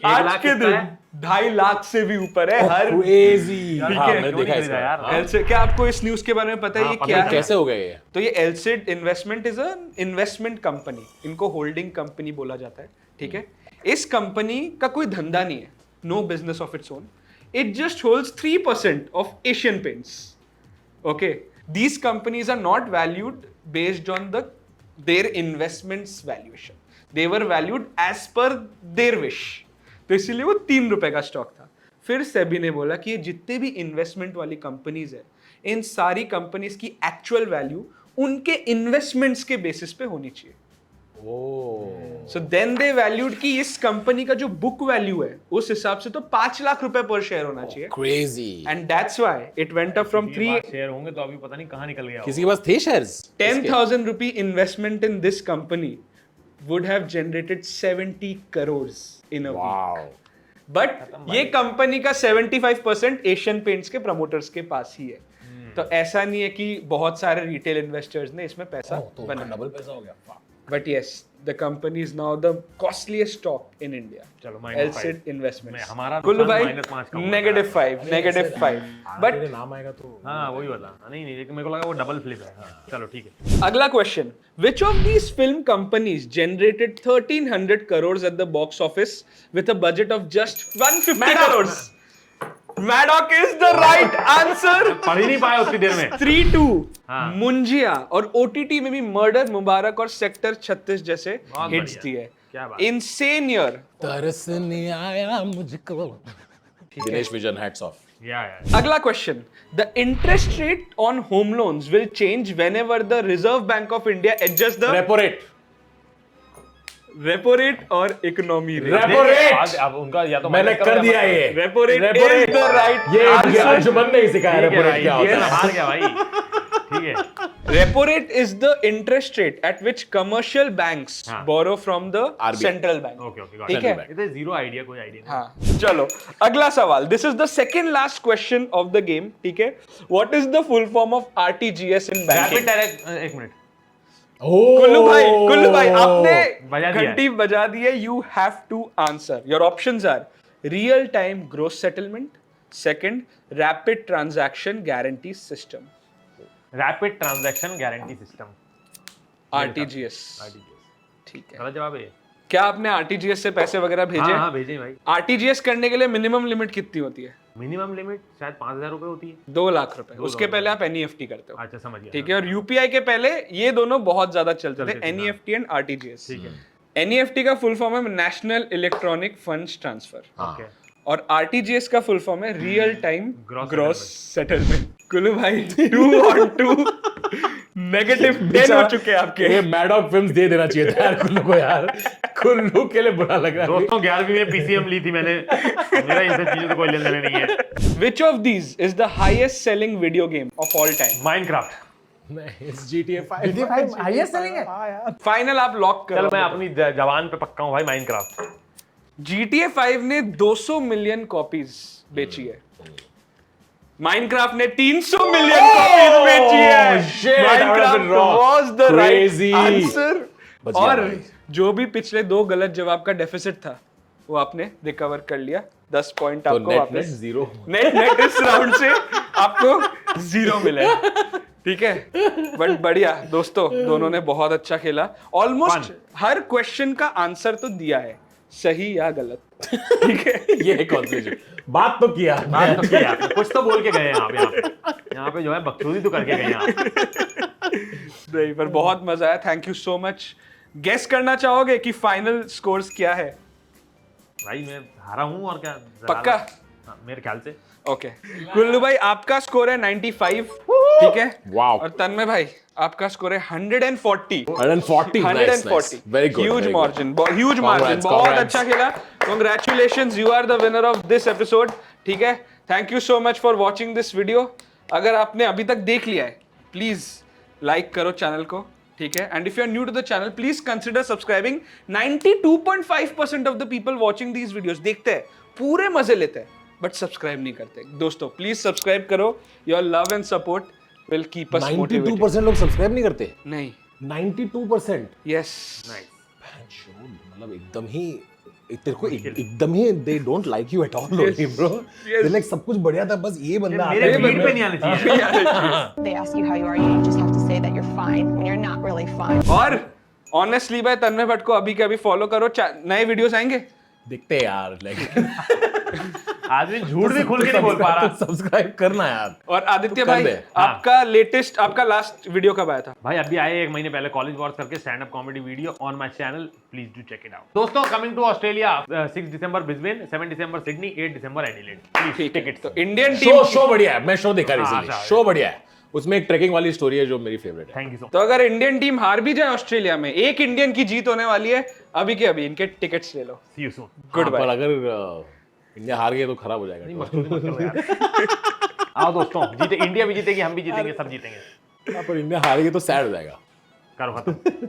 आज लाख के कितना दिन है? 2.5 लाख से भी ऊपर है हर। क्रेजी। यार, हाँ क्यों मैंने नहीं देखा खरीदा यार? इसका। एलसिड, क्या आपको इस न्यूज़ के बारे में पता है हाँ, ये पता क्या है। है? कैसे हो गए ये? तो ये Elcid investment is a investment company, इनको होल्डिंग कंपनी बोला जाता है, ठीक है? इस कंपनी का कोई धंधा नहीं है, no business of its own, it just holds 3% of Asian Paints. Okay, these companies are not valued based on their investments valuation, they were valued as per their wish. तो इसीलिए वो 3 रुपए का स्टॉक था। फिर सेबी ने बोला कि ये जितने भी इन्वेस्टमेंट वाली कंपनीज है, इन सारी कंपनीज की एक्चुअल वैल्यू उनके इन्वेस्टमेंट्स के बेसिस पे होनी चाहिए। सो देन दे वैल्यूड कि इस कंपनी का जो बुक वैल्यू है उस हिसाब से तो 5 लाख रुपए पर शेयर होना चाहिए, crazy. And that's why it went up from 3 share होंगे तो अभी पता नहीं कहाँ निकल गया। किसी के पास थे shares? 10,000 rupee investment in this company would have generated 70 crores in a week. Wow. But ये कंपनी का 75% एशियन पेंट्स के प्रमोटर्स के पास ही है। तो ऐसा नहीं है कि बहुत सारे रिटेल इन्वेस्टर्स ने इसमें पैसा बनाया। डबल पैसा हो गया। But yes, the company is now the costliest stock in India. चलो LSID investments. हमारा कुल्लू भाई -5 का होगा। -5 -5 बट बट नाम आएगा तो हाँ वही वाला। नहीं लेकिन मेरे को लगा वो डबल फ्लिप है। हाँ, चलो ठीक है। अगला question, which of these film companies generated 1,300 crores at the box office with a budget of just 150 crores? Maddock is the right answer. पढ़ ही नहीं पाया उतनी देर में। 3-2 हाँ। मुंजिया और ओटीटी में भी मर्डर मुबारक और सेक्टर 36 जैसे बहुत हिट्स बढ़िया। दिए। क्या बात। Insane year. तरस नहीं आया मुझको। Dinesh vision, hats off. या अगला question, the interest rate on home loans will change whenever the reserve bank of India adjust the repo rate. Repo rate और इकोनॉमी रेट। Repo rate. अब उनका या तो मैंने कर दिया ये। Repo rate repo is rate. The right ये आंसर। अंशुमन ने ही सिखाया रेपो रेट क्या ये होता है। हार गया भाई। ठीक है। Repo rate is the interest rate at which commercial banks हाँ. borrow from the RBI. central bank. Okay okay ठीक है? Central ये तो जीरो आइडिया, कोई आइडिया नहीं। हाँ, चलो अगला सवाल। This is the second last question of the game. ठीक है? What is the full form of RTGS in banking? Rapid direct एक मिनट। कुल्लू भाई आपने बजा दिया है। घंटी बजा दी है। You have to answer. Your options are real time gross settlement, second rapid transaction guarantee system, rapid transaction guarantee system. RTGS. ठीक है। गलत जवाब है ये। क्या आपने RTGS से पैसे वगैरह भेजे? हाँ भेजे भाई। RTGS करने के लिए मिनिमम लिमिट कितनी होती है? मिनिमम लिमिट शायद 5,000 रुपए होती है। 2 लाख रुपए। उसके पहले आप NEFT करते हो। अच्छा समझ गया। ठीक है, और UPI के पहले ये दोनों बहुत ज्यादा चलते थे, चलते थे, NEFT एंड RTGS। ठीक है। NEFT का फुल फॉर्म है national electronic funds transfer, okay. और RTGS का फुल फॉर्म है real time Gross gross settlement. Kullu भाई 2 on 2 -10 हो चुके हैं आपके। ये मैडॉक फिल्म्स दे देना चाहिए था यार कुल्लू को यार। कुल्लू के लिए बुरा लग रहा है। दोस्तों 11वीं में PCM ली थी मैंने। मेरा इन सब चीजों से कोई लेना देना नहीं है। Which of these is the highest selling video game of all time? Minecraft. नहीं, it's GTA 5। हाईएस्ट सेलिंग है। फाइनल आप लॉक चलो करो। मैं अपनी जवान पे पक्का हूँ भाई, माइनक्राफ्ट। GTA 5 ने 200 मिलियन कॉपीज बेची है। माइनक्राफ्ट ने 300 मिलियन कॉपीज बेची है। shit, I would have Minecraft been wrong. Was the right Crazy. Answer. बच गया और भाई। जो भी पिछले 2 गलत जवाब का डेफिसिट था वो आपने रिकवर कर लिया। 10 पॉइंट तो आपको नेट वापस। जीरो। नेट इस राउंड से आपको 0 मिला है। ठीक है, बट बढ़िया दोस्तों, दोनों ने बहुत अच्छा खेला। ऑलमोस्ट हर क्वेश्चन का आंसर तो दिया है, सही या गलत। ठीक है, ये कंक्लूजन। बात तो किया। बात तो किया आपने, कुछ तो बोल के गए हैं आप यहाँ पे जो है बकचोदी तो करके गए हैं आप। नहीं पर बहुत मजा आया। Thank you so much. Guess करना चाहोगे कि फाइनल स्कोर्स क्या है? भाई मैं हारा हूँ और क्या। पक्का? हाँ, मेरे ख्याल से ओके कुल्लू भाई आपका स्कोर है 95, ठीक है? Wow. और तन्मय भाई आपका स्कोर है 140. 140. Nice, nice. Very good. Huge very good. margin. Huge margin. Congrats, बहुत congrats. अच्छा खेला. Congratulations, you are the winner of this episode. ठीक है? Thank you so much for watching this video. अगर आपने अभी तक देख लिया है, please like करो चैनल को. ठीक है? And if you are new to the channel, please consider subscribing. 92.5% of the people watching these videos देखते हैं, पूरे मजे लेते हैं, but subscribe नहीं करते. दोस्तों, please subscribe करो. Your love and support will keep us motivated. 92% लोग सब्सक्राइब नहीं करते. नहीं. 92%. Yes. मतलब एकदम ही तेरे को एकदम ही they don't like you at all only bro. They're like सब कुछ बढ़िया था बस ये बंदा मेरे आता है फीड पे नहीं आने चाहिए। They ask you how you are, you just have to say that you're fine when you're not really fine. और ऑनेस्टली भाई तन्मय भट्ट को अभी के अभी फॉलो करो. नए वीडियोस आएंगे. दिखते यार लाइक आदमी झूठ भी खुल के नहीं बोल पा रहा। सब्सक्राइब करना यार. और आदित्य कर भाई दे. आपका लास्ट वीडियो कब आया था? भाई अभी आए 1 महीने पहले कॉलेज वॉर्स करके stand up comedy video on my channel, please do check it out. दोस्तों coming to Australia 6 December Brisbane, 7 December Sydney, 8 December Adelaide. Please take it. तो इंडियन टीम शो बढ़िया है. मैं शो देखा रिसेंटली. अच्छा, show बढ़िया है. उसमें एक ट्रैकिंग वाली स्टोरी है जो मेरी फेवरेट है. थैंक यू सो तो अगर इंडियन टीम हार भी जाए ऑस्ट्रेलिया में, एक इंडियन की जीत होने वाली है. अभी के अभी इनके टिकट्स ले लो. सी यू सून. गुड पर बाय. अगर इंडिया हार गई तो खराब हो जाएगा. मस्ती मत करो यार. आओ दोस्तों, जीते इंडिया भी जीतेगी, हम भी जीतेंगे, सब जीतेंगे. पर इंडिया हार गई तो सैड हो जाएगा. करो खत्म.